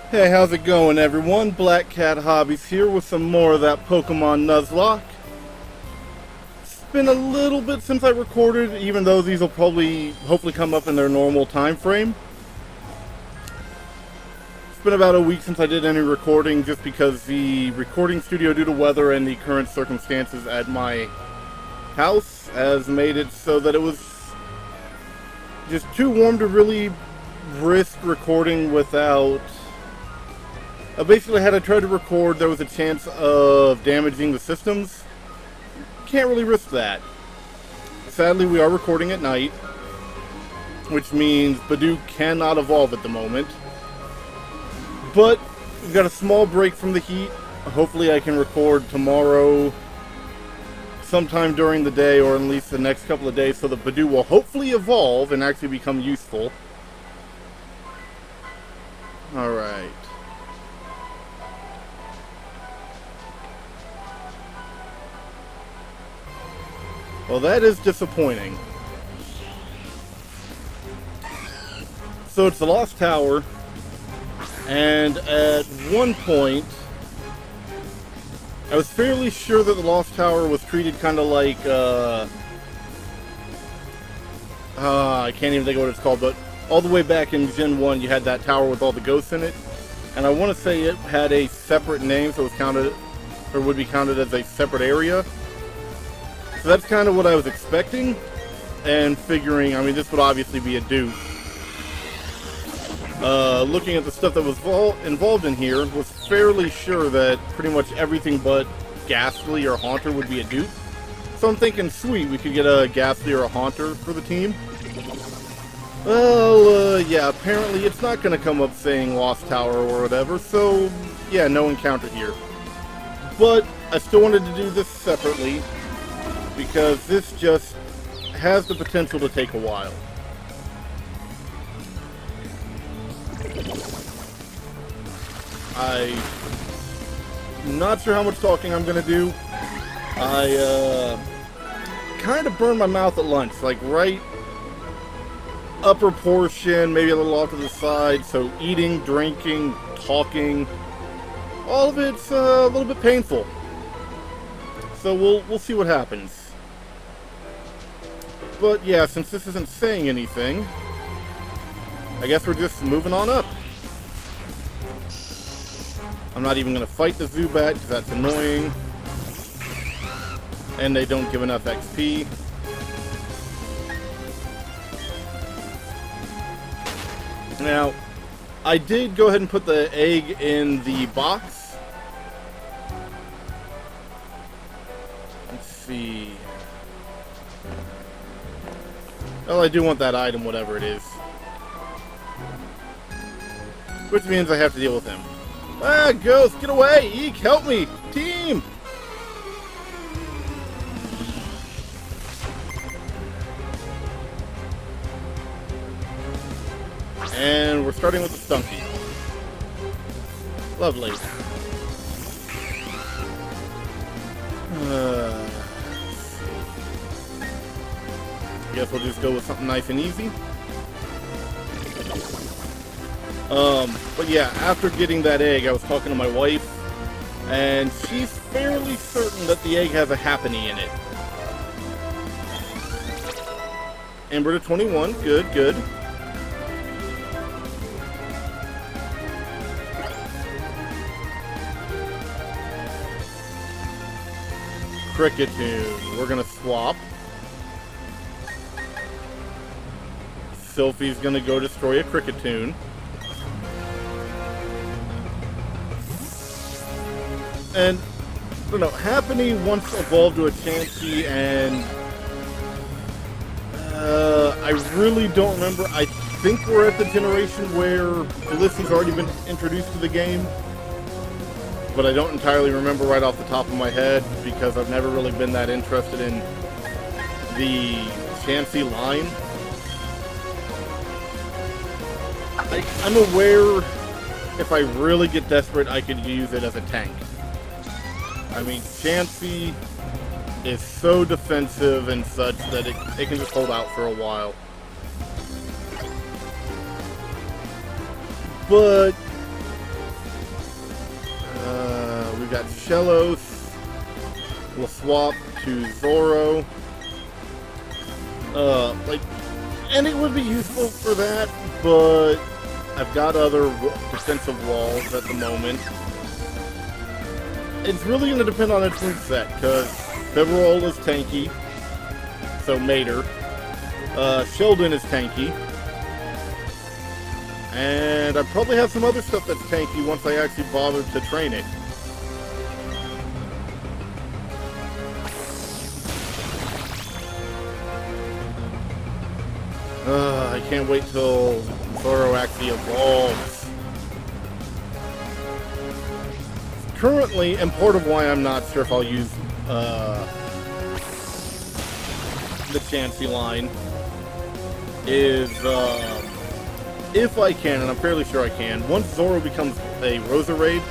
Hey, how's it going, everyone? Black Cat Hobbies here with some more of that Pokemon Nuzlocke. It's been a little bit since I recorded, even though these will probably, hopefully come up in their normal time frame. It's been about a week since I did any recording, just because the recording studio, due to weather and the current circumstances at my house, has made it so that it was just too warm to really risk recording without... basically, had I tried to record, there was a chance of damaging the systems. Can't really risk that. Sadly, we are recording at night, which means Badoo cannot evolve at the moment. But we've got a small break from the heat. Hopefully I can record tomorrow sometime during the day, or at least the next couple of days, so that Badoo will hopefully evolve and actually become useful. Alright. Well, that is disappointing. So it's the Lost Tower, and at one point, I was fairly sure that the Lost Tower was treated kind of like, I can't even think of what it's called, but all the way back in Gen 1, you had that tower with all the ghosts in it, and I want to say it had a separate name, so it was counted, or would be counted as a separate area. So that's kind of what I was expecting, and figuring, I mean, this would obviously be a dupe. Looking at the stuff that was involved in here, was fairly sure that pretty much everything but Ghastly or Haunter would be a dupe. So I'm thinking, sweet, we could get a Ghastly or a Haunter for the team. Well, yeah, apparently it's not going to come up saying Lost Tower or whatever, so yeah, no encounter here. But I still wanted to do this separately, because this just has the potential to take a while. I'm not sure how much talking I'm going to do. I kind of burned my mouth at lunch, like right upper portion, maybe a little off to the side, so eating, drinking, talking, all of it's a little bit painful. So we'll see what happens. But yeah, since this isn't saying anything, I guess we're just moving on up. I'm not even going to fight the Zubat, because that's annoying. And they don't give enough XP. Now, I did go ahead and put the egg in the box. Let's see. Well, I do want that item, whatever it is. Which means I have to deal with him. Ah, Ghost, get away! Eek, help me! Team! And we're starting with the Stunky. Lovely. Guess we'll just go with something nice and easy. But yeah, after getting that egg, I was talking to my wife, and she's fairly certain that the egg has a Happiny in it. Ember to 21, good, good. Cricketune, we're gonna swap. Sylphie's gonna go destroy a Cricketune. And, I don't know, Happiny once evolved to a Chansey, and I really don't remember. I think we're at the generation where Blissey's already been introduced to the game, but I don't entirely remember right off the top of my head, because I've never really been that interested in the Chansey line. I'm aware if I really get desperate, I could use it as a tank. I mean, Chansey is so defensive and such that it can just hold out for a while. But Shellos. We'll swap to Zoro. And it would be useful for that, but I've got other defensive walls at the moment. It's really going to depend on its moveset, because Beverol is tanky, so Mater. Sheldon is tanky. And I probably have some other stuff that's tanky once I actually bother to train it. I can't wait till Zoro actually evolves. Currently, and part of why I'm not sure if I'll use the Chansey line is if I can, and I'm fairly sure I can, once Zoro becomes a Rosa Raid,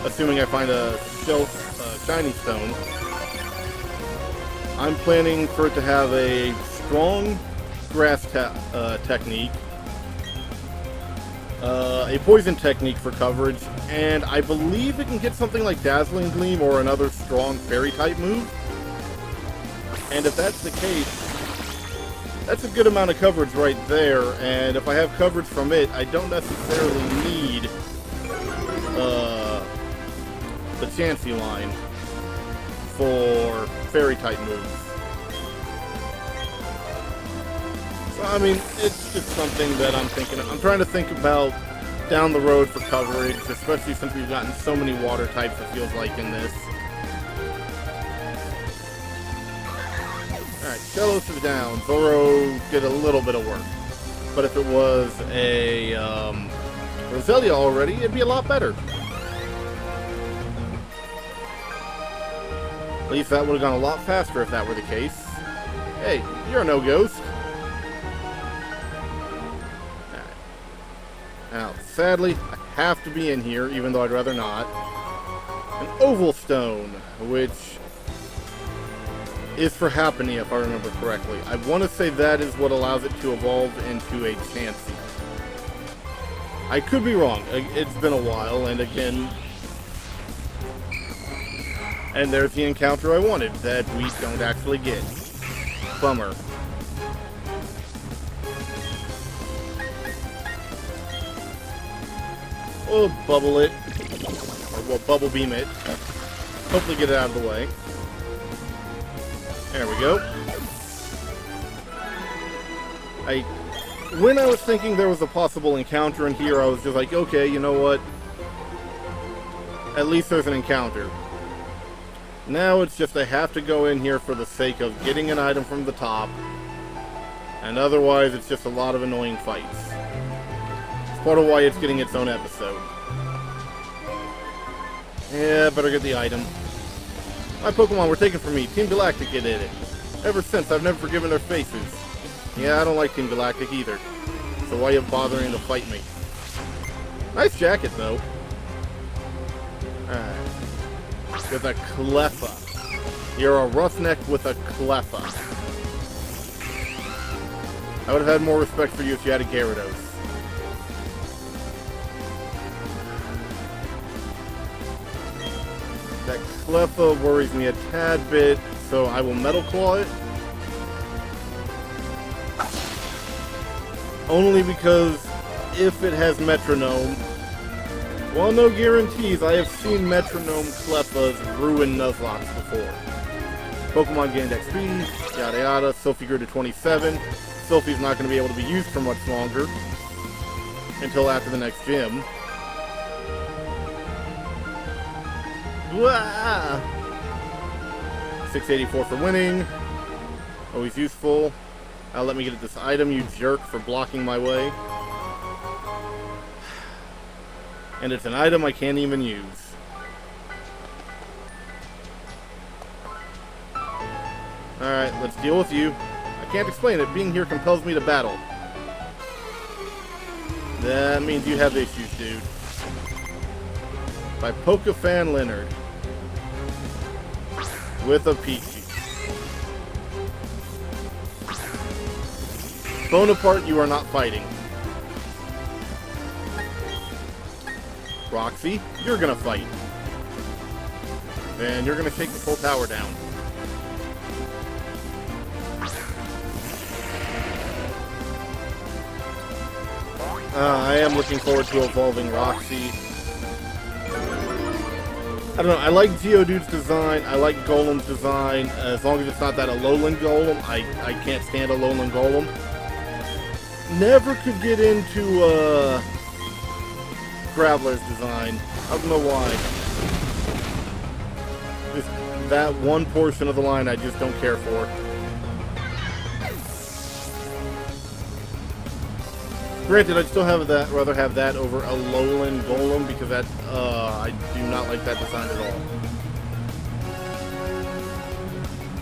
assuming I find a shiny stone, I'm planning for it to have a strong grass technique, a poison technique for coverage, and I believe it can get something like Dazzling Gleam or another strong fairy type move. And if that's the case, that's a good amount of coverage right there, and if I have coverage from it, I don't necessarily need the Chansey line for fairy type moves. So, I mean, it's just something that I'm thinking of. I'm trying to think about down the road for coverage, especially since we've gotten so many water types, it feels like, in this. Alright, Shellos is down. Zoro did a little bit of work. But if it was a Roselia already, it'd be a lot better. At least that would have gone a lot faster if that were the case. Hey, you're no ghost. Now, sadly, I have to be in here, even though I'd rather not. An oval stone, which is for Happiny, if I remember correctly. I want to say that is what allows it to evolve into a Chansey. I could be wrong. It's been a while, and again... And there's the encounter I wanted, that we don't actually get. Bummer. We'll bubble it. Or we'll bubble beam it. Hopefully get it out of the way. There we go. When I was thinking there was a possible encounter in here, I was just like, okay, you know what? At least there's an encounter. Now it's just I have to go in here for the sake of getting an item from the top. And otherwise it's just a lot of annoying fights. It's part of why it's getting its own episode. Yeah, better get the item. My Pokemon were taken from me. Team Galactic did it. Ever since, I've never forgiven their faces. Yeah, I don't like Team Galactic either. So why are you bothering to fight me? Nice jacket, though. Alright. With a Cleffa. You're a roughneck with a Cleffa. I would have had more respect for you if you had a Gyarados. That Cleffa worries me a tad bit, so I will Metal Claw it. Only because if it has Metronome, well, no guarantees. I have seen Metronome Cleffas ruin Nuzlocke before. Pokemon gained XP, yada yada. Sylphie grew to 27. Sylphie's not going to be able to be used for much longer until after the next gym. Wah! 684 for winning. Always useful. Let me get this item, you jerk, for blocking my way. And it's an item I can't even use. Alright, let's deal with you. I can't explain it. Being here compels me to battle. That means you have issues, dude. By Pokefan Leonard. With a Peachy. Bonaparte, you are not fighting. Roxy, you're gonna fight. And you're gonna take the full tower down. I am looking forward to evolving Roxy. I don't know, I like Geodude's design, I like Golem's design, as long as it's not that Alolan Golem. I can't stand Alolan Golem. Never could get into, Graveler's design. I don't know why. Just that one portion of the line I just don't care for. Granted, I'd still rather have that over Alolan Golem, because that, I do not like that design at all.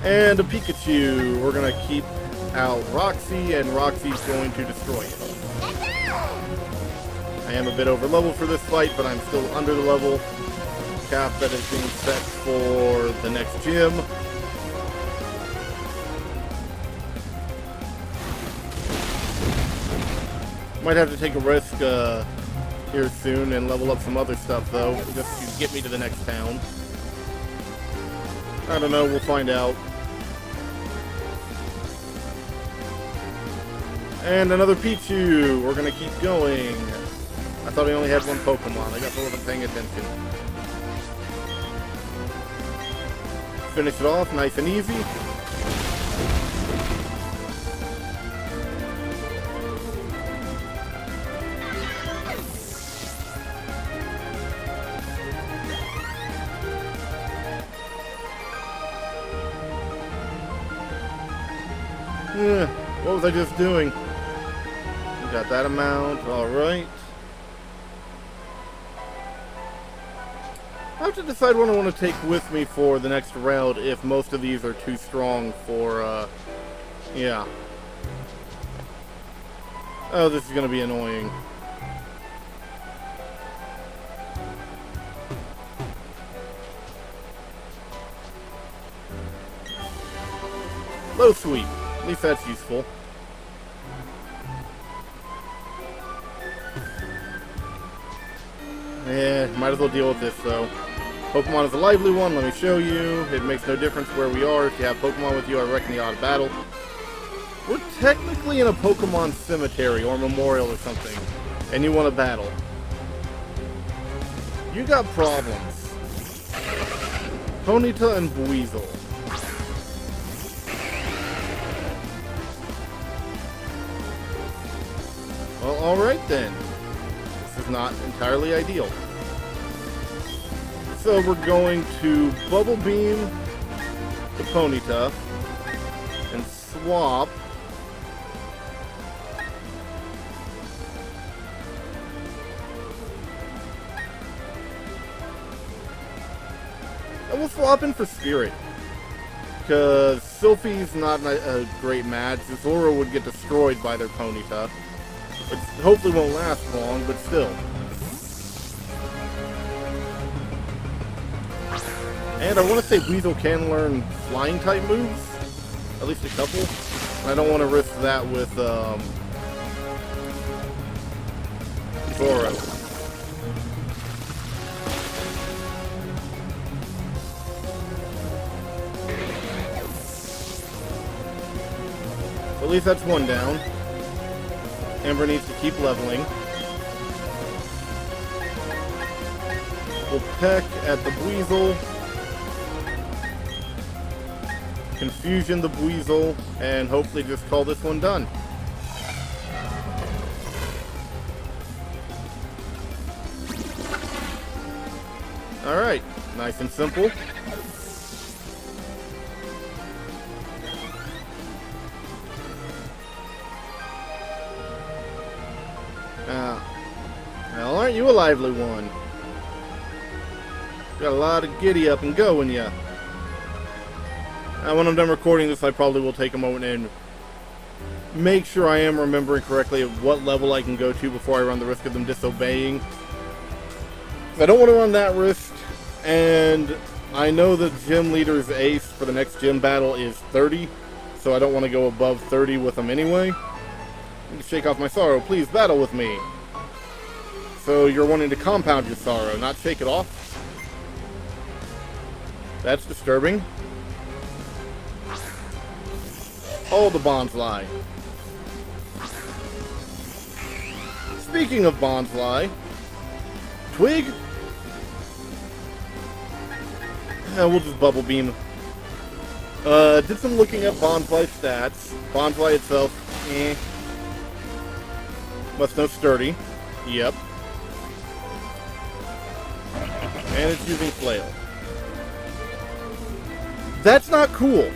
And a Pikachu. We're gonna keep out Roxy, and Roxy's going to destroy it. I am a bit over level for this fight, but I'm still under the level cap that is being set for the next gym. Might have to take a risk here soon and level up some other stuff, though, just to get me to the next town. I don't know, we'll find out. And another Pichu! We're gonna keep going. I thought I only had one Pokemon. I guess I wasn't paying attention. Finish it off, nice and easy. What was I just doing? We got that amount, alright. I have to decide what I want to take with me for the next round if most of these are too strong for, yeah. Oh, this is going to be annoying. Low sweep. At least that's useful. Yeah, might as well deal with this though. Pokemon is a lively one, let me show you. It makes no difference where we are. If you have Pokemon with you, I reckon you ought to battle. We're technically in a Pokemon cemetery or memorial or something, and you want to battle. You got problems. Ponyta and Buizel. Well, alright then. This is not entirely ideal. So we're going to Bubble Beam the Ponyta and swap and we'll swap in for Spirit. Because Sylphie's not a great match. Zora would get destroyed by their Ponyta. It hopefully won't last long, but still. And I want to say Weasel can learn flying-type moves. At least a couple. I don't want to risk that with, Zora. At least that's one down. Amber needs to keep leveling. We'll peck at the Buizel. Confusion the Buizel, and hopefully just call this one done. Alright, nice and simple. Well, aren't you a lively one? Got a lot of giddy up and go in ya. When I'm done recording this, I probably will take a moment and make sure I am remembering correctly of what level I can go to before I run the risk of them disobeying. I don't want to run that risk, and I know the gym leader's ace for the next gym battle is 30, so I don't want to go above 30 with them anyway. Shake off my sorrow, please battle with me. So you're wanting to compound your sorrow, not shake it off? That's disturbing. Oh, the Bonsly. Speaking of Bonsly, Twig? We'll just Bubble Beam. Did some looking at Bonsly stats. Bonsly itself, eh. Must know Sturdy. Yep. And it's using Flail. That's not cool.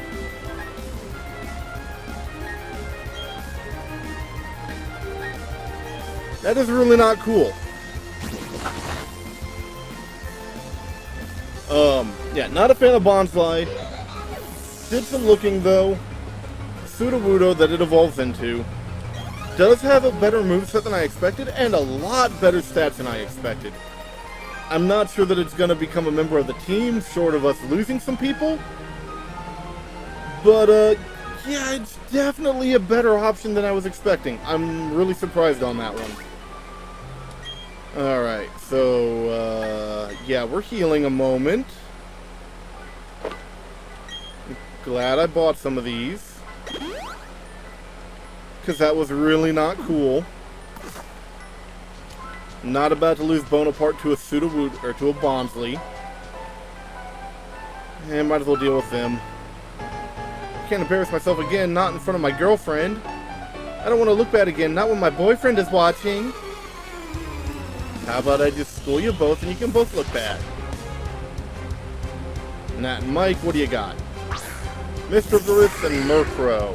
That is really not cool. Yeah, not a fan of Bonsly. Did some looking though. Sudowoodo that it evolves into does have a better moveset than I expected, and a lot better stats than I expected. I'm not sure that it's going to become a member of the team, short of us losing some people. But, yeah, it's definitely a better option than I was expecting. I'm really surprised on that one. Alright, so, yeah, we're healing a moment. Glad I bought some of these, because that was really not cool. Not about to lose Bonaparte to a Sudowoodo, or to a Bonsly. And might as well deal with them. Can't embarrass myself again, not in front of my girlfriend. I don't want to look bad again, not when my boyfriend is watching. How about I just school you both and you can both look bad? Nat and Mike, what do you got? Mr. Varith and Murkrow.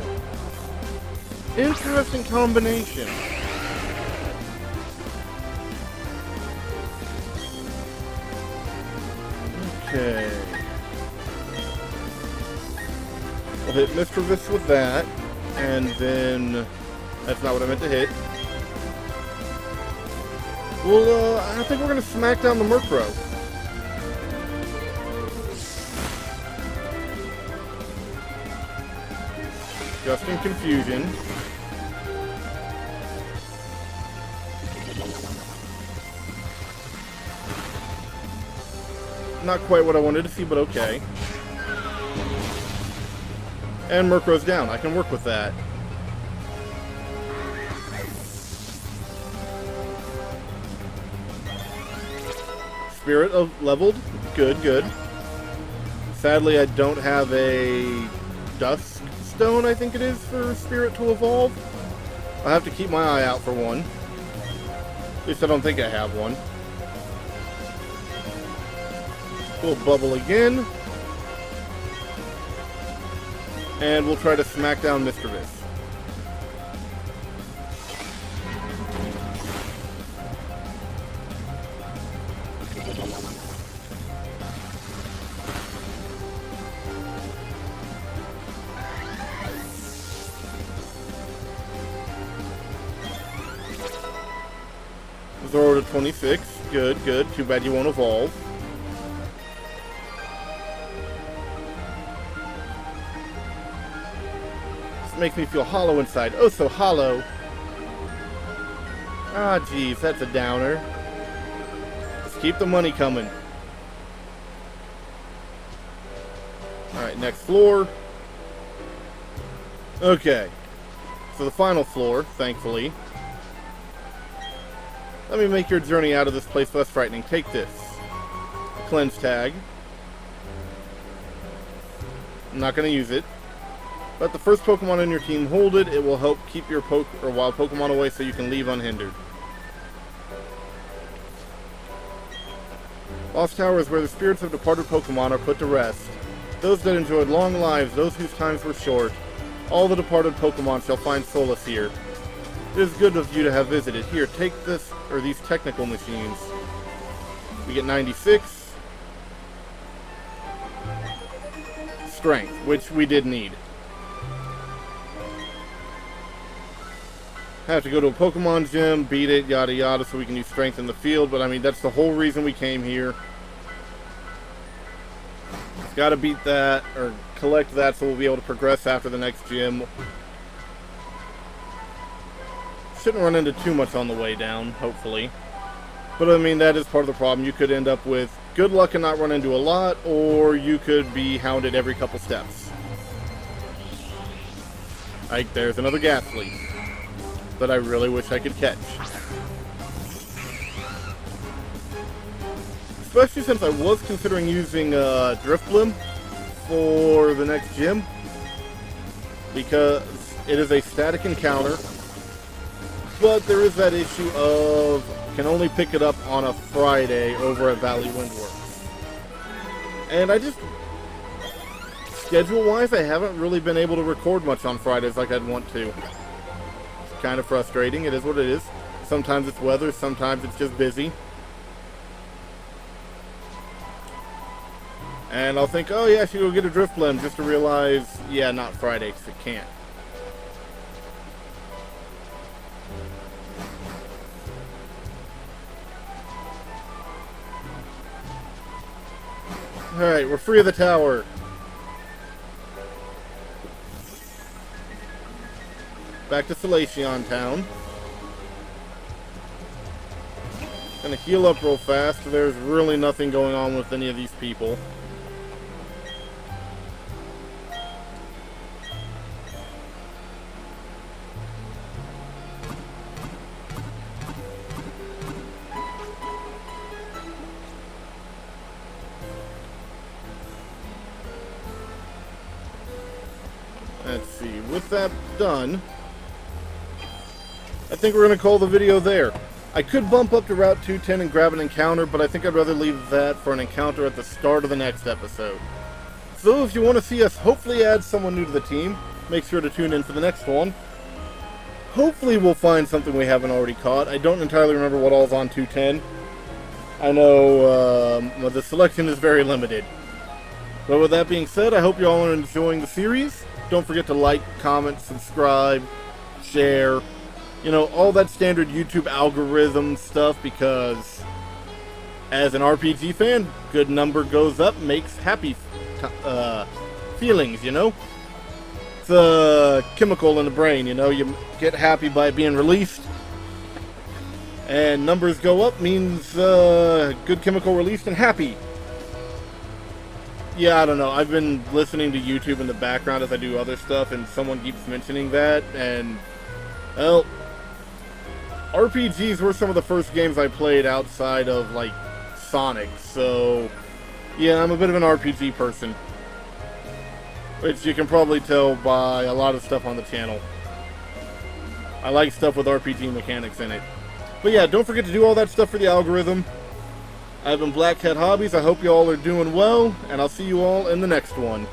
Interesting combination. Okay. I'll hit Mr. Varith with that, and then that's not what I meant to hit. Well, I think we're gonna smack down the Murkrow. Just in confusion. Not quite what I wanted to see, but okay. And Murkrow's down. I can work with that. Spirit leveled. Good, good. Sadly, I don't have a Dusk Stone, I think it is, for Spirit to evolve. I'll have to keep my eye out for one. At least I don't think I have one. We'll bubble again. And we'll try to smack down Mr. Viss. Zoro to 26. Good, good. Too bad you won't evolve. Makes me feel hollow inside. Oh, so hollow. Ah, geez, that's a downer. Just keep the money coming. Alright, next floor. Okay. So the final floor, thankfully. Let me make your journey out of this place less frightening. Take this. Cleanse tag. I'm not going to use it. Let the first Pokemon in your team hold it. It will help keep your wild Pokemon away so you can leave unhindered. Lost Tower is where the spirits of departed Pokemon are put to rest. Those that enjoyed long lives, those whose times were short, all the departed Pokemon shall find solace here. It is good of you to have visited. Here, take this, or these technical machines. We get 96. Strength, which we did need. Have to go to a Pokemon gym, beat it, yada yada, so we can use strength in the field, but I mean, that's the whole reason we came here. Gotta beat that, or collect that, so we'll be able to progress after the next gym. Shouldn't run into too much on the way down, hopefully. But I mean, that is part of the problem. You could end up with good luck and not run into a lot, or you could be hounded every couple steps. Like, there's another gas leak that I really wish I could catch. Especially since I was considering using Drift Blim for the next gym, because it is a static encounter, but there is that issue of can only pick it up on a Friday over at Valley Windworks. And I just, schedule-wise, I haven't really been able to record much on Fridays like I'd want to. It's kind of frustrating, it is what it is. Sometimes it's weather, sometimes it's just busy. And I'll think, oh yeah, I should go get a Drift Blim, just to realize, yeah, not Friday, because it can't. Alright, we're free of the tower. Back to Salacion Town. Gonna heal up real fast. There's really nothing going on with any of these people. Let's see, with that done, I think we're going to call the video there. I could bump up to Route 210 and grab an encounter, but I think I'd rather leave that for an encounter at the start of the next episode. So if you want to see us hopefully add someone new to the team, make sure to tune in for the next one. Hopefully we'll find something we haven't already caught. I don't entirely remember what all's on 210. I know the selection is very limited. But with that being said, I hope you all are enjoying the series. Don't forget to like, comment, subscribe, share, you know, all that standard YouTube algorithm stuff, because as an RPG fan, good number goes up, makes happy feelings, you know? It's a chemical in the brain, you know? You get happy by being released, and numbers go up means good chemical released and happy. Yeah, I don't know. I've been listening to YouTube in the background as I do other stuff, and someone keeps mentioning that, and, well, RPGs were some of the first games I played outside of, like, Sonic, so, yeah, I'm a bit of an RPG person, which you can probably tell by a lot of stuff on the channel. I like stuff with RPG mechanics in it. But yeah, don't forget to do all that stuff for the algorithm. I've been Black Cat Hobbies. I hope you all are doing well, and I'll see you all in the next one.